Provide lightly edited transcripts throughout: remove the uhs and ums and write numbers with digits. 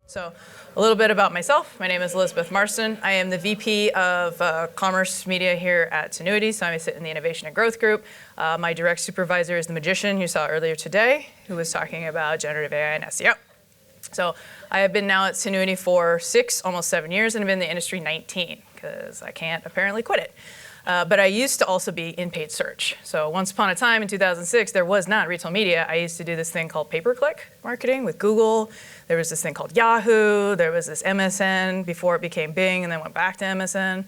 So a little bit about myself. My name is Elizabeth Marston. I am the VP of Commerce Media here at Tinuiti, so I sit in the Innovation and Growth Group. My direct supervisor is the magician you saw earlier today, who was talking about generative AI and SEO. So I have been now at Tinuiti for almost 7 years, and I've been in the industry 19, because I can't apparently quit it. But I used to also be in paid search. So once upon a time in 2006, there was not retail media. I used to do this thing called pay-per-click marketing with Google. There was this thing called Yahoo. There was this MSN before it became Bing and then went back to MSN.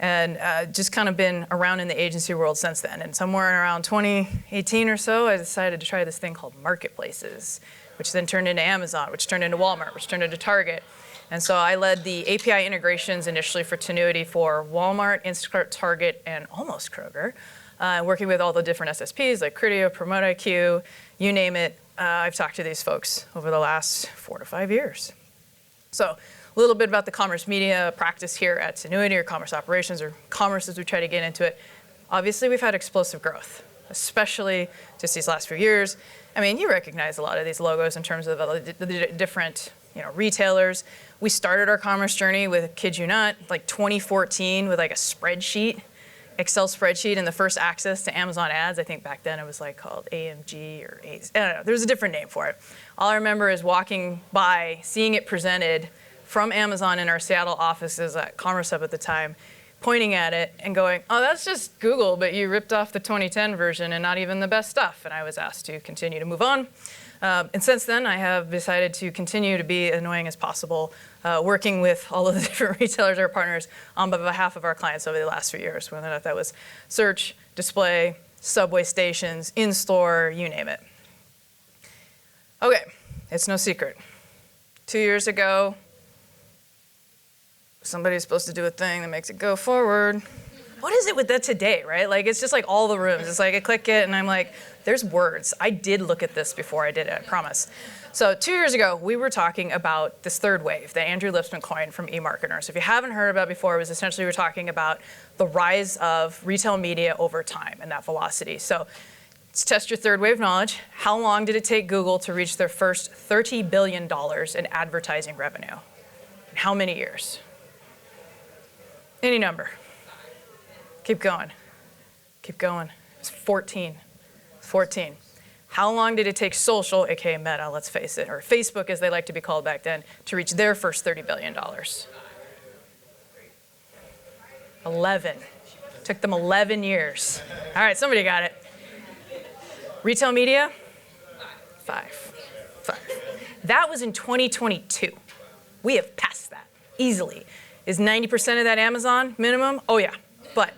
And just kind of been around in the agency world since then. And somewhere around 2018 or so, I decided to try this thing called marketplaces, which then turned into Amazon, which turned into Walmart, which turned into Target. And so I led the API integrations initially for Tinuiti for Walmart, Instacart, Target, and almost Kroger, working with all the different SSPs like Criteo, PromoteIQ, you name it. I've talked to these folks over the last 4 to 5 years. So a little bit about the commerce media practice here at Tinuiti, or commerce operations, or commerce as we try to get into it. Obviously, we've had explosive growth, especially just these last few years. I mean, you recognize a lot of these logos in terms of the different retailers. We started our commerce journey with, kid you not, like 2014 with like a spreadsheet, Excel spreadsheet, and the first access to Amazon ads. I think back then it was like called AMG or I don't know, there was a different name for it. All I remember is walking by, seeing it presented from Amazon in our Seattle offices at Commerce Hub at the time, pointing at it and going, oh, that's just Google, but you ripped off the 2010 version and not even the best stuff. And I was asked to continue to move on. And since then, I have decided to continue to be annoying as possible, working with all of the different retailers, our partners, on behalf of our clients over the last few years, whether or not that was search, display, subway stations, in-store, you name it. Okay, it's no secret. 2 years ago, somebody's supposed to do a thing that makes it go forward. What is it with that today, right? Like, it's just like all the rooms. It's like I click it and I'm like, there's words. I did look at this before I did it, I promise. So 2 years ago, we were talking about this third wave that Andrew Lipsman coined from eMarketer. So if you haven't heard about it before, it was essentially we're talking about the rise of retail media over time and that velocity. So let's test your third wave knowledge. How long did it take Google to reach their first $30 billion in advertising revenue? In how many years? Any number. Keep going. Keep going. It's 14. 14. How long did it take social, aka Meta, let's face it, or Facebook as they like to be called back then, to reach their first $30 billion? 11. Took them 11 years. All right, somebody got it. Retail media? 5. That was in 2022. We have passed that easily. Is 90% of that Amazon minimum? Oh yeah, but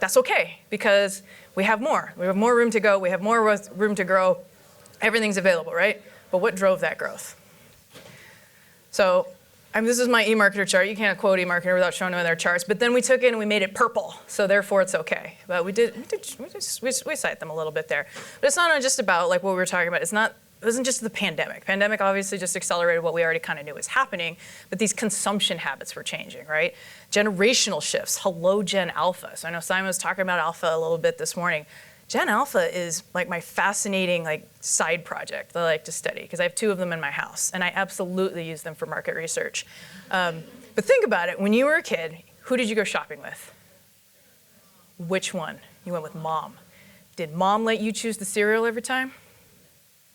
that's okay because we have more. We have more room to go. We have more room to grow. Everything's available, right? But what drove that growth? So this is my eMarketer chart. You can't quote eMarketer without showing them their charts. But then we took it and we made it purple. So therefore it's okay. But we cite them a little bit there. But it's not just about like what we were talking about. It wasn't just the pandemic. Pandemic obviously just accelerated what we already kind of knew was happening, but these consumption habits were changing, right? Generational shifts. Hello, Gen Alpha. So I know Simon was talking about Alpha a little bit this morning. Gen Alpha is like my fascinating side project that I like to study because I have 2 of them in my house, and I absolutely use them for market research. But think about it. When you were a kid, who did you go shopping with? Which one? You went with mom. Did mom let you choose the cereal every time?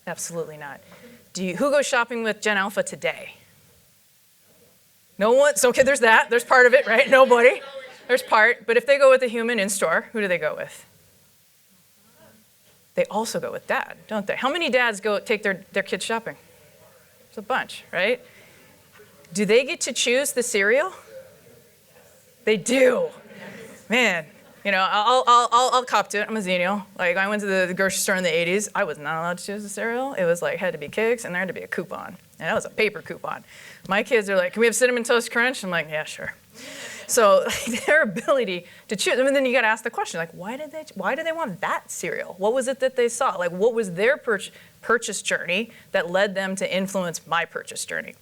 Absolutely not. Who goes shopping with Gen Alpha today? No one? So okay, there's that. There's part of it, right? Nobody. There's part. But if they go with a human in store, who do they go with? They also go with dad, don't they? How many dads take their kids shopping? It's a bunch, right? Do they get to choose the cereal? They do. Man. I'll cop to it. I'm a Xennial. Like, I went to the grocery store in the 80s. I was not allowed to choose the cereal. It was like, had to be Kix, and there had to be a coupon. And that was a paper coupon. My kids are like, can we have Cinnamon Toast Crunch? I'm like, yeah, sure. So their ability to choose, and then you got to ask the question, like, why did they want that cereal? What was it that they saw? Like, what was their purchase journey that led them to influence my purchase journey?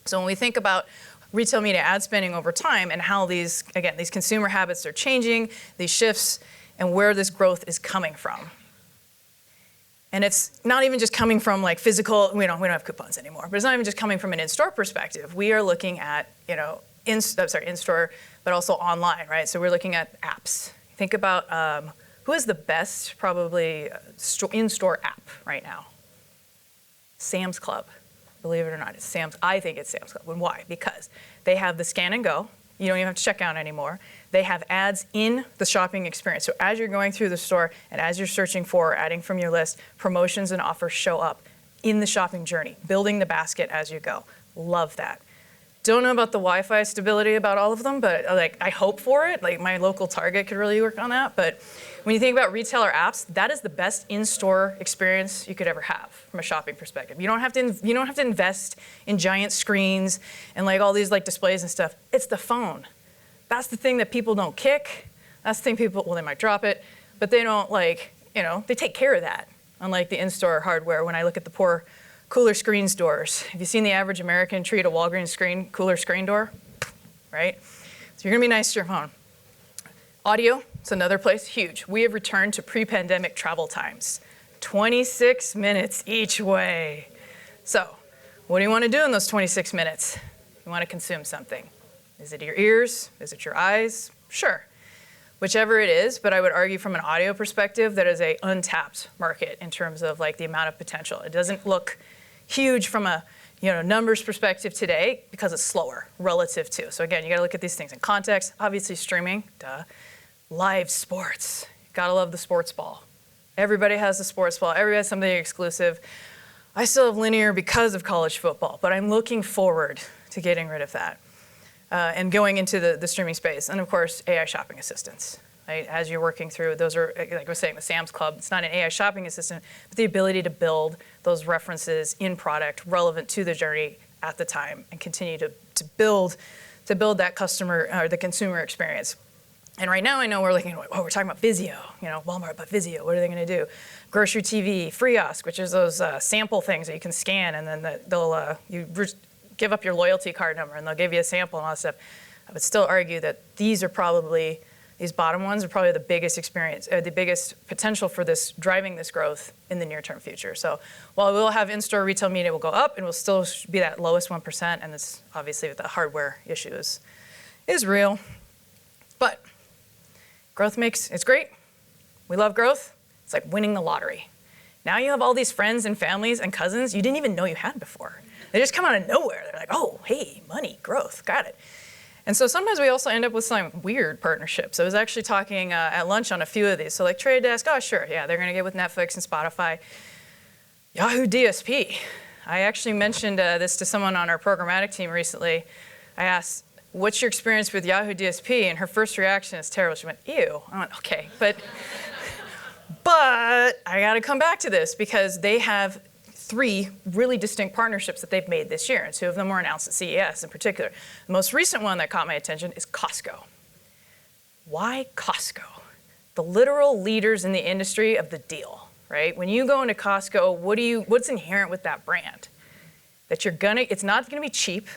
So when we think about retail media ad spending over time and how these consumer habits are changing, these shifts, and where this growth is coming from. And it's not even just coming from like physical, we don't have coupons anymore, but it's not even just coming from an in-store perspective. We are looking at, in-store, but also online, right? So we're looking at apps. Think about who is the best, probably, in-store app right now? Sam's Club. Believe it or not, I think it's Sam's Club. And why? Because they have the scan and go. You don't even have to check out anymore. They have ads in the shopping experience. So as you're going through the store and as you're searching for or adding from your list, promotions and offers show up in the shopping journey, building the basket as you go. Love that. Don't know about the Wi-Fi stability about all of them, but like I hope for it. Like my local Target could really work on that. But when you think about retailer apps, that is the best in-store experience you could ever have from a shopping perspective. You don't have to invest in giant screens and like all these like displays and stuff. It's the phone. That's the thing that people don't kick. That's the thing they might drop it, but they don't they take care of that. Unlike the in-store hardware, when I look at the poor cooler screen doors. Have you seen the average American treat a Walgreens cooler screen door? Right? So you're gonna be nice to your phone. Audio, it's another place, huge. We have returned to pre-pandemic travel times. 26 minutes each way. So, what do you wanna do in those 26 minutes? You wanna consume something. Is it your ears? Is it your eyes? Sure. Whichever it is, but I would argue from an audio perspective that is a untapped market in terms of like the amount of potential. It doesn't look huge from a numbers perspective today because it's slower relative to. So again, you gotta look at these things in context. Obviously streaming, duh. Live sports, gotta love the sports ball. Everybody has the sports ball, everybody has something exclusive. I still have linear because of college football, but I'm looking forward to getting rid of that and going into the streaming space. And of course, AI shopping assistants. Right? As you're working through, those are, like I was saying, the Sam's Club, it's not an AI shopping assistant, but the ability to build those references in product relevant to the journey at the time and continue to build that customer or the consumer experience. And right now I know we're looking at, we're talking about Vizio, Walmart, but Vizio, what are they gonna do? Grocery TV, Friosk, which is those sample things that you can scan and then they'll give up your loyalty card number and they'll give you a sample and all that stuff. I would still argue that these bottom ones are probably the biggest experience, the biggest potential for driving this growth in the near-term future. So while we'll have in-store retail media will go up and will still be that lowest 1%, and it's obviously the hardware issue is real, but growth it's great. We love growth. It's like winning the lottery. Now you have all these friends and families and cousins you didn't even know you had before. They just come out of nowhere. They're like, oh, hey, money, growth, got it. And so sometimes we also end up with some weird partnerships. I was actually talking at lunch on a few of these. So like Trade Desk, oh sure, yeah, they're gonna get with Netflix and Spotify. Yahoo DSP. I actually mentioned this to someone on our programmatic team recently. I asked, what's your experience with Yahoo DSP? And her first reaction is terrible. She went, ew. I went, okay, but I gotta come back to this because they have 3 really distinct partnerships that they've made this year, and 2 of them were announced at CES in particular. The most recent one that caught my attention is Costco. Why Costco? The literal leaders in the industry of the deal, right? When you go into Costco, what's inherent with that brand? That it's not gonna be cheap,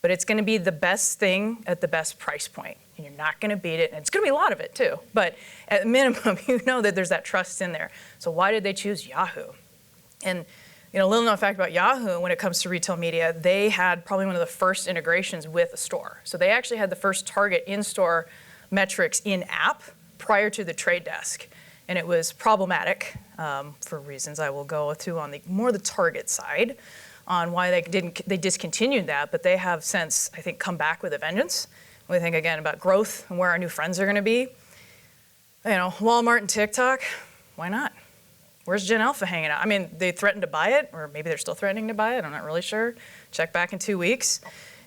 but it's gonna be the best thing at the best price point, and you're not gonna beat it, and it's gonna be a lot of it too, but at minimum, you know that there's that trust in there. So why did they choose Yahoo? And little known fact about Yahoo when it comes to retail media, they had probably one of the first integrations with a store. So they actually had the first Target in-store metrics in-app prior to the Trade Desk. And it was problematic for reasons I will go to on the Target side on why they discontinued that, but they have since, I think, come back with a vengeance. When we think again about growth and where our new friends are gonna be. Walmart and TikTok, why not? Where's Gen Alpha hanging out? I mean, they threatened to buy it, or maybe they're still threatening to buy it. I'm not really sure. Check back in 2 weeks.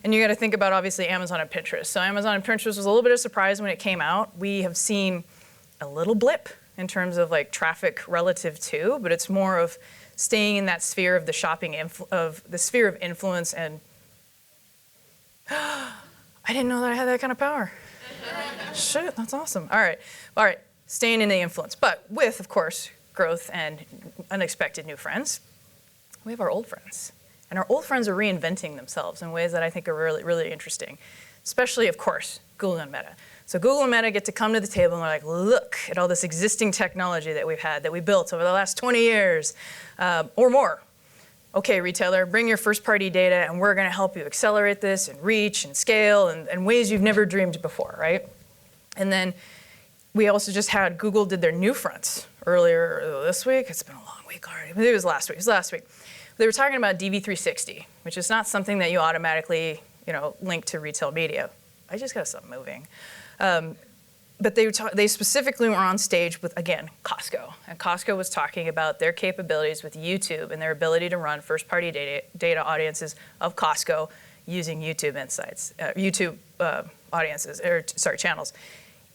And you got to think about, obviously, Amazon and Pinterest. So Amazon and Pinterest was a little bit of a surprise when it came out. We have seen a little blip in terms of like traffic relative to, but it's more of staying in that sphere of the sphere of influence. And I didn't know that I had that kind of power. Shit, that's awesome. All right, staying in the influence, but with, of course, growth and unexpected new friends, we have our old friends. And our old friends are reinventing themselves in ways that I think are really, really interesting. especially, of course, Google and Meta. So Google and Meta get to come to the table and they're like, look at all this existing technology that we've had, that we built over the last 20 years or more. Okay, retailer, bring your first-party data and we're gonna help you accelerate this and reach and scale and ways you've never dreamed before, right? And then we also just had Google did their new fronts earlier this week. It's been a long week already. Maybe it was last week. It was last week. They were talking about DV360, which is not something that you automatically, link to retail media. I just got to stop moving. But they specifically were on stage with, again, Costco. And Costco was talking about their capabilities with YouTube and their ability to run first-party data audiences of Costco using YouTube insights, channels.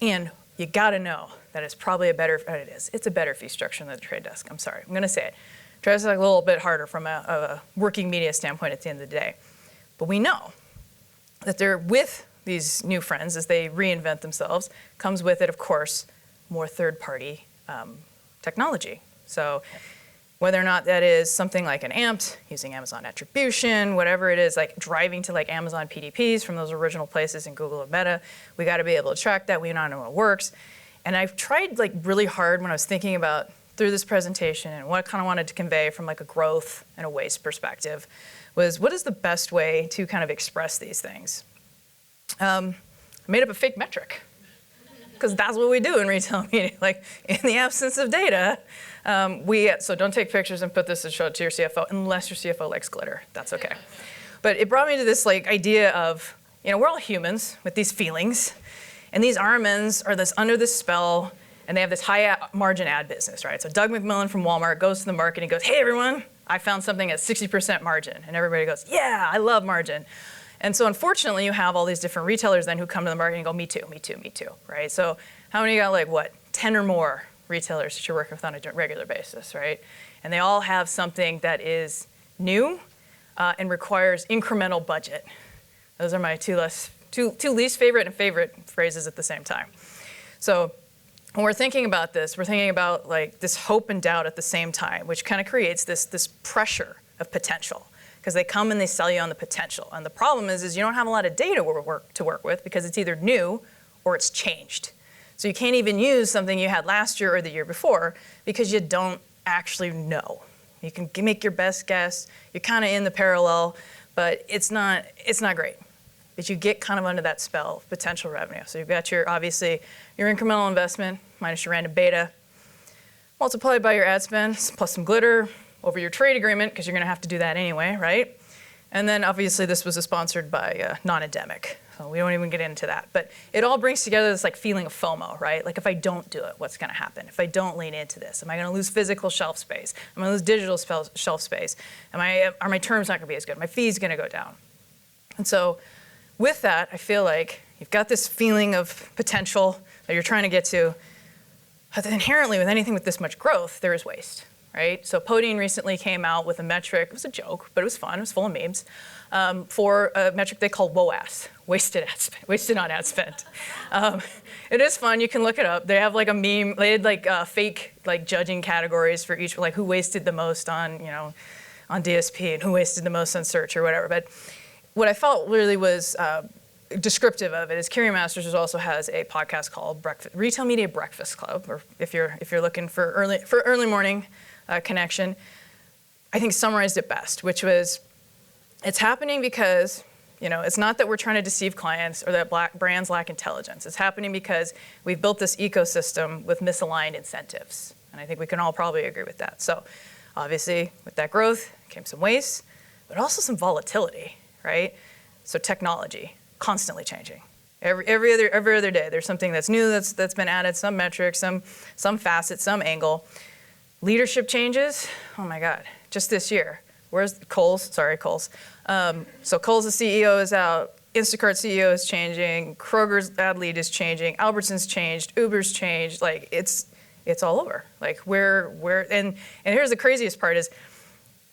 And you gotta know that it's probably it's a better fee structure than the Trade Desk. I'm sorry, I'm gonna say it. Trade Desk is a little bit harder from a working media standpoint at the end of the day. But we know that they're with these new friends as they reinvent themselves, comes with it, of course, more third-party technology. So whether or not that is something like an AMPT, using Amazon attribution, whatever it is, like driving to like Amazon PDPs from those original places in Google and Meta, we got to be able to track that. We don't know what works. And I've tried like really hard when I was thinking about through this presentation and what I kind of wanted to convey from like a growth and a waste perspective was what is the best way to kind of express these things? I made up a fake metric because that's what we do in retail media. Like in the absence of data, so don't take pictures and put this and show it to your CFO unless your CFO likes glitter. That's okay. But it brought me to this like idea of, we're all humans with these feelings, and these RMNs are under this spell, and they have this high margin ad business, right? So Doug McMillan from Walmart goes to the market and goes, hey everyone, I found something at 60% margin. And everybody goes, yeah, I love margin. And so unfortunately, you have all these different retailers then who come to the market and go, me too, me too, me too, right? So how many got 10 or more retailers that you're working with on a regular basis, right? And they all have something that is new and requires incremental budget. Those are my two least favorite and favorite phrases at the same time. So when we're thinking about this, we're thinking about this hope and doubt at the same time, which kind of creates this pressure of potential. Because they come and they sell you on the potential. And the problem is you don't have a lot of data to work with because it's either new or it's changed. So you can't even use something you had last year or the year before because you don't actually know. You can make your best guess. You're kind of in the parallel, but it's not great. But you get kind of under that spell of potential revenue. So you've got obviously your incremental investment minus your random beta, multiplied by your ad spend plus some glitter, over your trade agreement, because you're going to have to do that anyway, right? And then obviously this was sponsored by non-endemic, so we don't even get into that. But it all brings together this feeling of FOMO, right? Like if I don't do it, what's going to happen? If I don't lean into this, am I going to lose physical shelf space? Am I going to lose digital shelf space? Are my terms not going to be as good? My fee's going to go down. And so with that, I feel like you've got this feeling of potential that you're trying to get to. But inherently, with anything with this much growth, there is waste. Right? So Podine recently came out with a metric, it was a joke, but it was fun, it was full of memes, for a metric they call WOAS, wasted on ad spend. It is fun, you can look it up. They have a meme, they had fake judging categories for each, who wasted the most on DSP and who wasted the most on search or whatever. But what I felt really was descriptive of it is Carrie Masters also has a podcast called Retail Media Breakfast Club, or if you're looking for early morning connection, I think summarized it best, which was, it's happening because, it's not that we're trying to deceive clients or that brands lack intelligence. It's happening because we've built this ecosystem with misaligned incentives. And I think we can all probably agree with that. So obviously, with that growth came some waste, but also some volatility, right? So technology, constantly changing. Every other day, there's something that's new that's been added, some metric, some facet, some angle. Leadership changes, oh my God, just this year. Where's Kohl's? Sorry, Kohl's. So Kohl's, the CEO is out. Instacart CEO is changing. Kroger's ad lead is changing. Albertsons changed. Uber's changed. It's all over. And here's the craziest part is,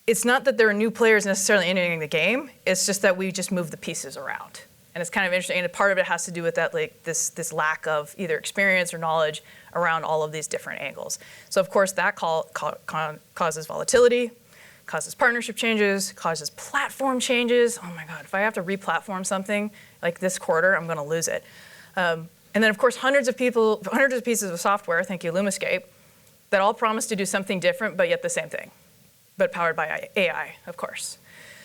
it's not that there are new players necessarily entering the game. It's just that we just move the pieces around. And it's kind of interesting, and part of it has to do with that, this lack of either experience or knowledge around all of these different angles. So of course that causes volatility, causes partnership changes, causes platform changes. Oh my God, if I have to re-platform something like this quarter, I'm gonna lose it. And then of course, hundreds of pieces of software, thank you, Lumascape, that all promise to do something different, but yet the same thing, but powered by AI, of course.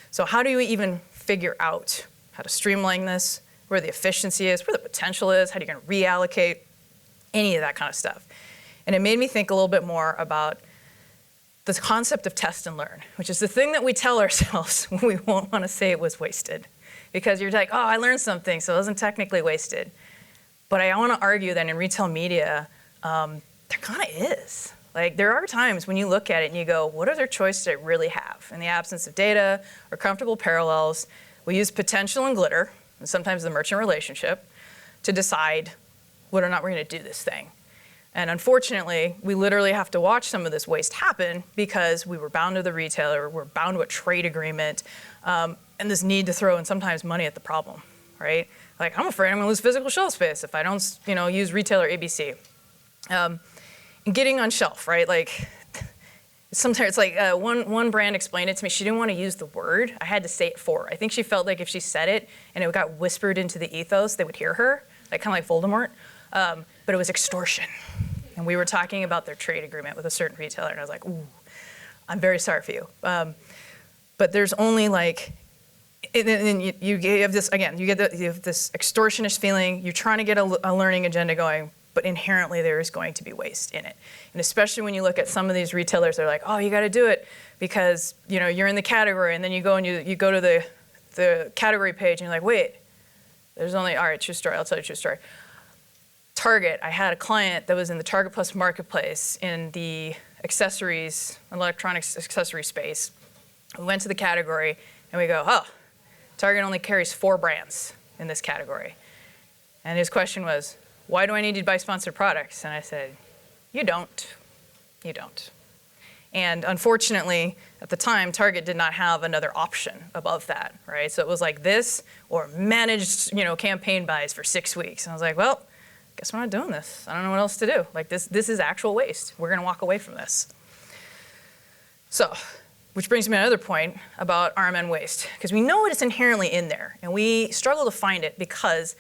So how do you even figure out how to streamline this, where the efficiency is, where the potential is, how are you gonna reallocate, any of that kind of stuff. And it made me think a little bit more about the concept of test and learn, which is the thing that we tell ourselves when we won't want to say it was wasted. Because you're like, oh, I learned something, so it wasn't technically wasted. But I want to argue that in retail media, there kind of is. Like, there are times when you look at it and you go, what other choices do I really have? In the absence of data or comfortable parallels, we use potential and glitter, and sometimes the merchant relationship, to decide whether or not we're going to do this thing. And unfortunately, we literally have to watch some of this waste happen because we were bound to the retailer, we're bound to a trade agreement, and this need to throw in sometimes money at the problem, right? Like, I'm afraid I'm gonna lose physical shelf space if I don't, use retailer ABC. And getting on shelf, right? Like, sometimes it's like one brand explained it to me. She didn't want to use the word. I had to say it for her. I think she felt like if she said it and it got whispered into the ethos, they would hear her, like kind of like Voldemort. But it was extortion. And we were talking about their trade agreement with a certain retailer, and I was like, ooh, I'm very sorry for you. But there's only like, and you have this, again, you have this extortionist feeling, you're trying to get a learning agenda going, but inherently there is going to be waste in it. And especially when you look at some of these retailers, they're like, oh, you gotta do it because you're in the category, and then you go and you go to the category page, and you're like, wait, there's only, all right, true story, I'll tell you a true story. Target, I had a client that was in the Target Plus marketplace in the accessories, electronics accessory space. We went to the category and we go, oh, Target only carries 4 brands in this category. And his question was, why do I need to buy sponsored products? And I said, you don't. And unfortunately, at the time, Target did not have another option above that, right? So it was like this or managed, campaign buys for 6 weeks. And I was like, well, guess we're not doing this. I don't know what else to do. Like this is actual waste. We're gonna walk away from this. So, which brings me to another point about RMN waste, because we know it's inherently in there, and we struggle to find it because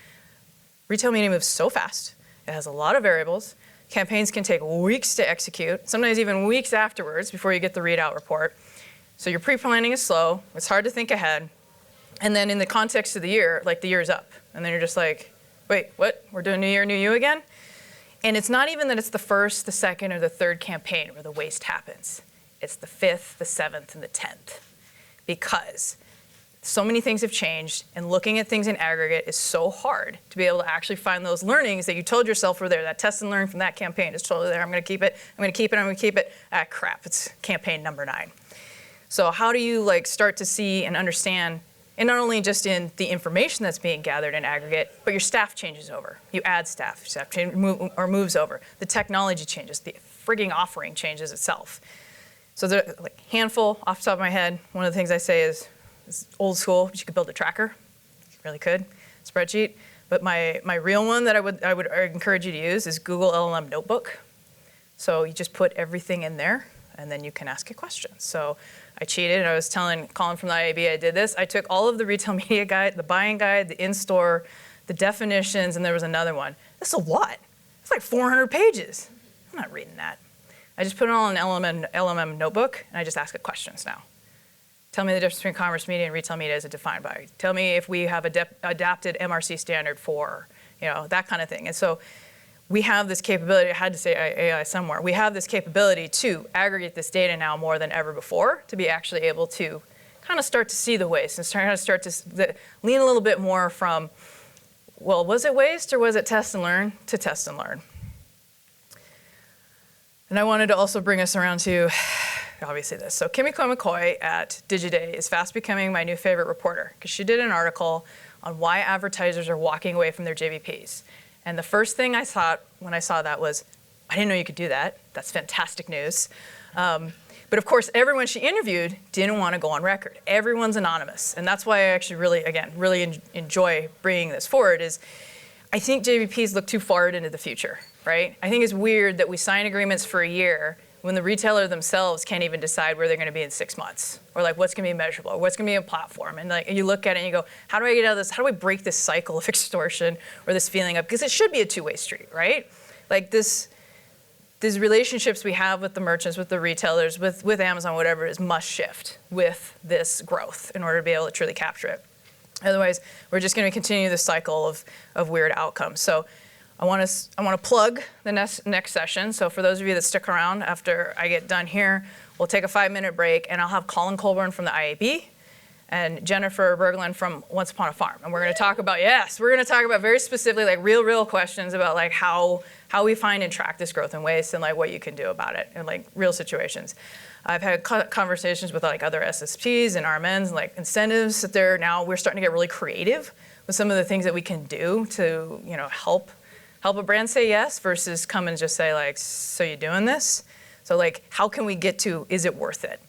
retail media moves so fast. It has a lot of variables. Campaigns can take weeks to execute, sometimes even weeks afterwards before you get the readout report. So your pre-planning is slow. It's hard to think ahead. And then in the context of the year, like the year's up, and then you're just like, wait, what? We're doing New Year, New You again? And it's not even that it's the first, the second, or the third campaign where the waste happens. It's the 5th, the 7th, and the 10th. Because so many things have changed, and looking at things in aggregate is so hard to be able to actually find those learnings that you told yourself were there. That test and learn from that campaign is totally there. I'm gonna keep it, I'm gonna keep it, I'm gonna keep it. Ah, crap, it's campaign number 9. So how do you start to see and understand, and not only just in the information that's being gathered in aggregate, but your staff changes over. You add staff moves over. The technology changes, the frigging offering changes itself. So there's handful off the top of my head. One of the things I say is old school, but you could build a tracker. You really could, spreadsheet. But my real one that I would encourage you to use is Google LLM Notebook. So you just put everything in there, and then you can ask it questions. So I cheated. I was telling Colin from the IAB I did this. I took all of the retail media guide, the buying guide, the in-store, the definitions, and there was another one. This is a lot. It's like 400 pages. I'm not reading that. I just put it all in an LLM notebook, and I just ask it questions now. Tell me the difference between commerce media and retail media as it defined by. Tell me if we have adapted MRC standard for, that kind of thing. And so we have this capability, I had to say AI somewhere, we have this capability to aggregate this data now more than ever before to be actually able to kind of start to see the waste and start to lean a little bit more from, well, was it waste or was it test and learn to test and learn? And I wanted to also bring us around to, obviously this. So Kimiko McCoy at Digiday is fast becoming my new favorite reporter because she did an article on why advertisers are walking away from their JVPs. And the first thing I thought when I saw that was, I didn't know you could do that. That's fantastic news. But of course, everyone she interviewed didn't want to go on record. Everyone's anonymous. And that's why I actually really enjoy bringing this forward is I think JVPs look too far into the future, right? I think it's weird that we sign agreements for a year. when the retailer themselves can't even decide where they're going to be in 6 months, or like what's going to be measurable, or what's going to be a platform. And like you look at it and you go, how do I get out of this? How do I break this cycle of extortion or this feeling of, because it should be a two-way street, right? Like these relationships we have with the merchants, with the retailers, with Amazon, whatever it is, must shift with this growth in order to be able to truly capture it. Otherwise, we're just going to continue this cycle of weird outcomes. So I want to plug the next session. So for those of you that stick around after I get done here, we'll take a 5-minute break, and I'll have Colin Colburn from the IAB and Jennifer Berglund from Once Upon a Farm. And we're going to talk about, very specifically like real questions about like how we find and track this growth and waste, and like what you can do about it in like real situations. I've had conversations with like other SSPs and RMNs, like incentives that we're starting to get really creative with some of the things that we can do to, help a brand say yes versus come and just say like, so you doing this? So like, how can we get to, is it worth it?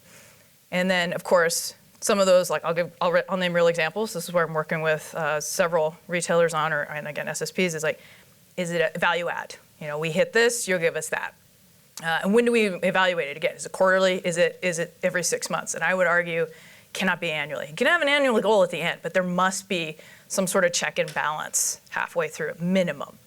And then of course, some of those, like I'll name real examples. This is where I'm working with several retailers on, and again, SSPs, is like, is it a value add? We hit this, you'll give us that. And when do we evaluate it again? Is it quarterly? Is it every 6 months? And I would argue, cannot be annually. You can have an annual goal at the end, but there must be some sort of check and balance halfway through, minimum.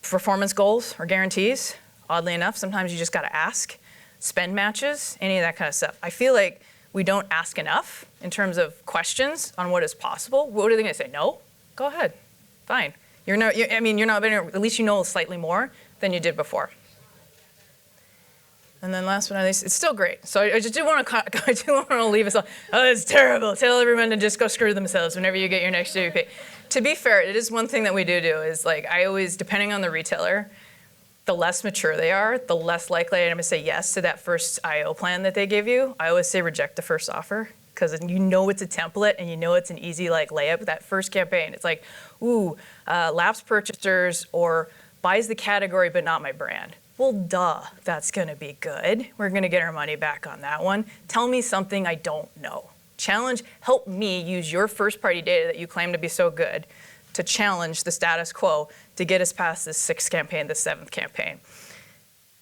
Performance goals or guarantees, oddly enough, sometimes you just got to ask. Spend matches, any of that kind of stuff. I feel like we don't ask enough in terms of questions on what is possible. What are they going to say? No? Go ahead. Fine. You're not, at least you know slightly more than you did before. And then last but not least, it's still great. So I just do want to leave us all, it's terrible. Tell everyone to just go screw themselves whenever you get your next GVP. To be fair, it is one thing that we do is like, I always, depending on the retailer, the less mature they are, the less likely I am to say yes to that first IO plan that they give you. I always say reject the first offer, because it's a template and it's an easy like layup. That first campaign, it's like, lapsed purchasers or buys the category but not my brand. Well, duh, that's gonna be good. We're gonna get our money back on that one. Tell me something I don't know. Help me use your first party data that you claim to be so good to challenge the status quo to get us past this 6th campaign, the 7th campaign.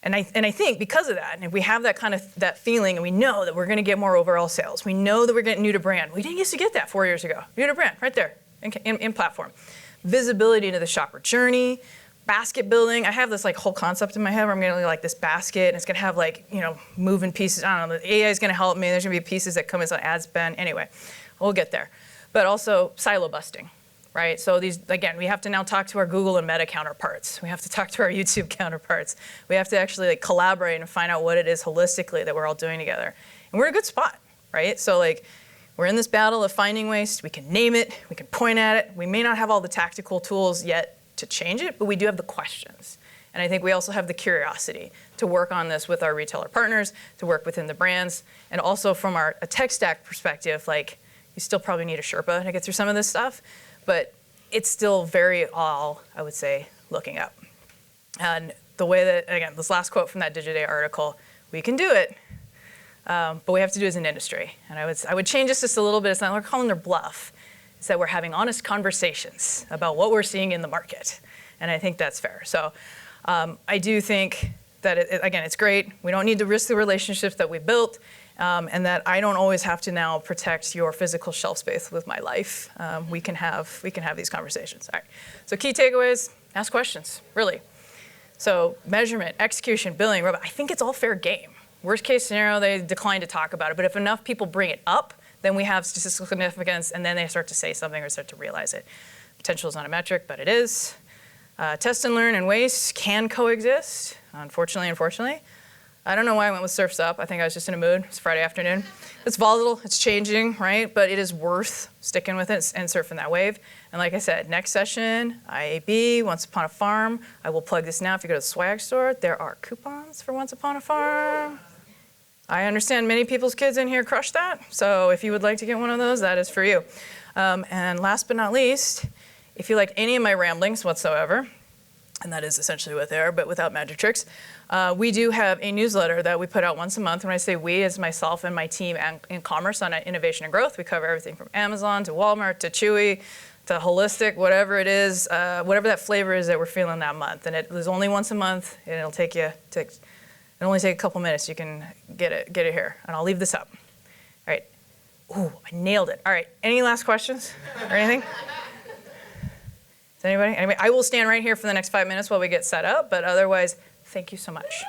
And I think because of that, and if we have that feeling and we know that we're gonna get more overall sales, we know that we're getting new to brand. We didn't used to get that 4 years ago. New to brand, right there, in platform. Visibility into the shopper journey, basket building. I have this like whole concept in my head where I'm gonna like this basket and it's gonna have like, moving pieces. I don't know, the AI is gonna help me. There's gonna be pieces that come as an ad spend. Anyway, we'll get there. But also silo busting, right? So these, again, we have to now talk to our Google and Meta counterparts. We have to talk to our YouTube counterparts. We have to actually like collaborate and find out what it is holistically that we're all doing together. And we're in a good spot, right? So like, we're in this battle of finding waste. We can name it, we can point at it. We may not have all the tactical tools yet to change it, but we do have the questions. And I think we also have the curiosity to work on this with our retailer partners, to work within the brands, and also from a tech stack perspective, like you still probably need a Sherpa to get through some of this stuff, but it's still very all, I would say, looking up. And the way that, again, this last quote from that Digiday article, we can do it, but we have to do it as an industry. And I would change this just a little bit. It's not like we're calling their bluff. It's that we're having honest conversations about what we're seeing in the market. And I think that's fair. So I do think that, again, it's great. We don't need to risk the relationships that we built, and that I don't always have to now protect your physical shelf space with my life. We can have these conversations. All right. So key takeaways, ask questions, really. So measurement, execution, billing, robot, I think it's all fair game. Worst case scenario, they decline to talk about it. But if enough people bring it up, then we have statistical significance, and then they start to say something or start to realize it. Potential is not a metric, but it is. Test and learn and waste can coexist, unfortunately. I don't know why I went with Surf's Up. I think I was just in a mood. It's Friday afternoon. It's volatile, it's changing, right? But it is worth sticking with it and surfing that wave. And like I said, next session, IAB, Once Upon a Farm. I will plug this now. If you go to the swag store, there are coupons for Once Upon a Farm. I understand many people's kids in here crush that, so if you would like to get one of those, that is for you. And last but not least, if you like any of my ramblings whatsoever, and that is essentially what they are, but without magic tricks, we do have a newsletter that we put out once a month. When I say we, it's myself and my team in commerce on innovation and growth. We cover everything from Amazon to Walmart to Chewy to holistic, whatever it is, whatever that flavor is that we're feeling that month. And it is only once a month, and it'll take you to It'll only take a couple minutes. You can get it here, and I'll leave this up. All right. Ooh, I nailed it. All right. Any last questions or anything? Is anybody? Anyway, I will stand right here for the next 5 minutes while we get set up, but otherwise, thank you so much.